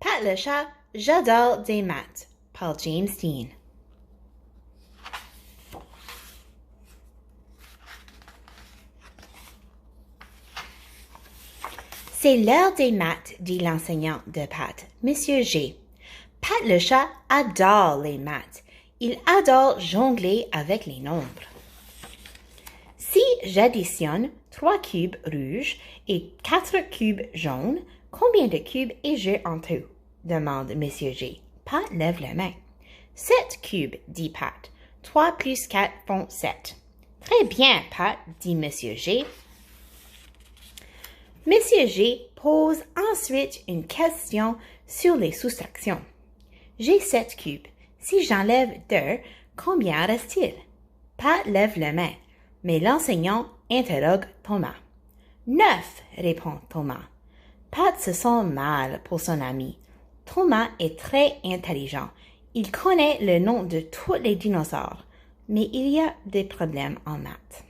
Pat le chat, j'adore des maths, par James Dean. C'est l'heure des maths, dit l'enseignant de Pat, Monsieur G. Pat le chat adore les maths. Il adore jongler avec les nombres. Si j'additionne 3 cubes rouges et 4 cubes jaunes, combien de cubes ai-je en tout? Demande Monsieur G. Pat lève la main. 7 cubes, dit Pat. 3 plus 4 font 7. Très bien, Pat, dit Monsieur G. Monsieur G pose ensuite une question sur les soustractions. J'ai 7 cubes. Si j'enlève 2, combien reste-t-il? Pat lève la main, mais l'enseignant interroge Thomas. 9, répond Thomas. Pat se sent mal pour son ami. Thomas est très intelligent. Il connaît le nom de tous les dinosaures, mais il y a des problèmes en maths.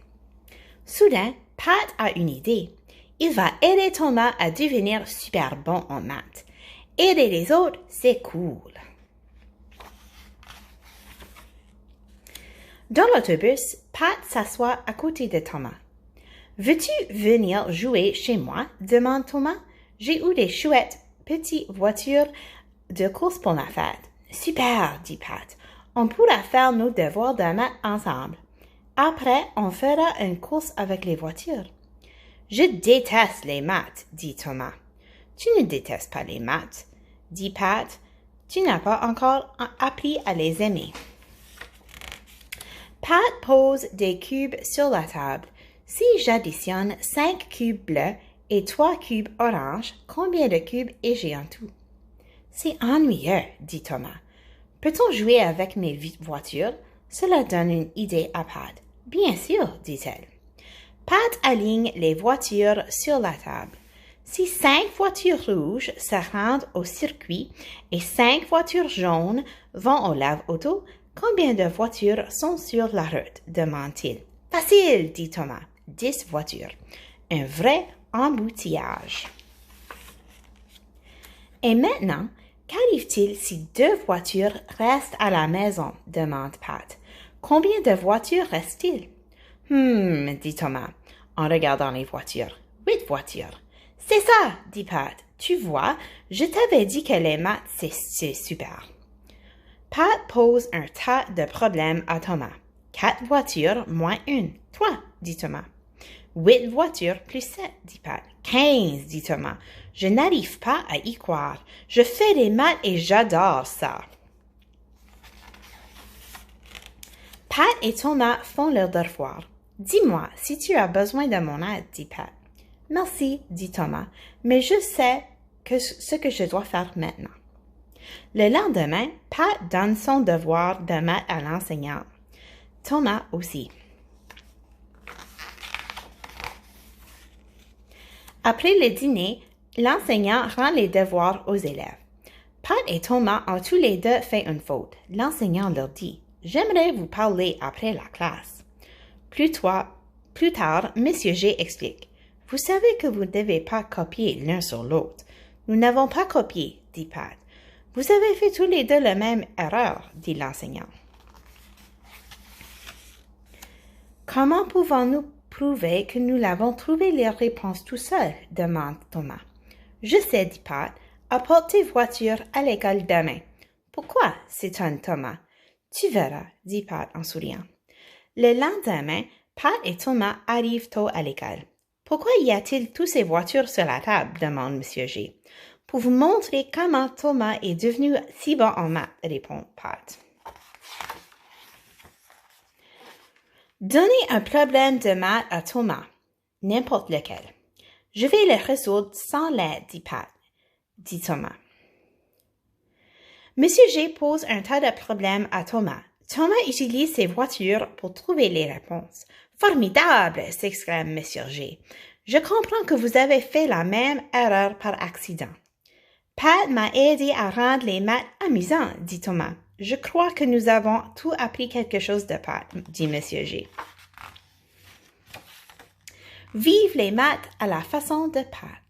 Soudain, Pat a une idée. Il va aider Thomas à devenir super bon en maths. Aider les autres, c'est cool. Dans l'autobus, Pat s'assoit à côté de Thomas. « Veux-tu venir jouer chez moi? » demande Thomas. « J'ai eu des chouettes petites voitures de course pour ma fête. »« Super, dit Pat. On pourra faire nos devoirs de maths ensemble. Après, on fera une course avec les voitures. »« Je déteste les maths, dit Thomas. »« Tu ne détestes pas les maths, dit Pat. Tu n'as pas encore appris à les aimer. » Pat pose des cubes sur la table. Si j'additionne 5 cubes bleus et 3 cubes oranges, combien de cubes ai-je en tout? C'est ennuyeux, dit Thomas. Peut-on jouer avec mes voitures? Cela donne une idée à Pat. Bien sûr, dit-elle. Pat aligne les voitures sur la table. Si 5 voitures rouges se rendent au circuit et 5 voitures jaunes vont au lave-auto, combien de voitures sont sur la route? Demande-t-il. Facile, dit Thomas. 10 voitures. Un vrai embouteillage. Et maintenant, qu'arrive-t-il si 2 voitures restent à la maison? Demande Pat. Combien de voitures restent-il? Dit Thomas, en regardant les voitures. 8 voitures. C'est ça, dit Pat. Tu vois, je t'avais dit que les maths, c'est super. Pat pose un tas de problèmes à Thomas. 4 voitures moins 1. 3, dit Thomas. 8 voitures plus 7, dit Pat. 15, dit Thomas. Je n'arrive pas à y croire. Je fais des maths et j'adore ça. Pat et Thomas font leur devoir. Dis-moi si tu as besoin de mon aide, dit Pat. Merci, dit Thomas, mais je sais ce que je dois faire maintenant. Le lendemain, Pat donne son devoir de maths à l'enseignant. Thomas aussi. Après le dîner, l'enseignant rend les devoirs aux élèves. Pat et Thomas ont tous les deux fait une faute. L'enseignant leur dit « J'aimerais vous parler après la classe. » Plus tard, Monsieur G explique « Vous savez que vous ne devez pas copier l'un sur l'autre. »« Nous n'avons pas copié, dit Pat. »« Vous avez fait tous les deux la même erreur, dit l'enseignant. »« Comment pouvons-nous prouver que nous l'avons trouvé les réponses tout seul? Demande Thomas. Je sais, dit Pat. Apporte tes voitures à l'école demain. Pourquoi? S'étonne Thomas. Tu verras, dit Pat en souriant. Le lendemain, Pat et Thomas arrivent tôt à l'école. Pourquoi y a-t-il toutes ces voitures sur la table? Demande Monsieur G. Pour vous montrer comment Thomas est devenu si bon en maths, répond Pat. Donnez un problème de maths à Thomas, n'importe lequel. Je vais le résoudre sans l'aide, dit Thomas. Monsieur G pose un tas de problèmes à Thomas. Thomas utilise ses voitures pour trouver les réponses. Formidable, s'exclame Monsieur G. Je comprends que vous avez fait la même erreur par accident. Pat m'a aidé à rendre les maths amusants, dit Thomas. Je crois que nous avons tous appris quelque chose de Pat, dit Monsieur G. Vive les maths à la façon de Pat.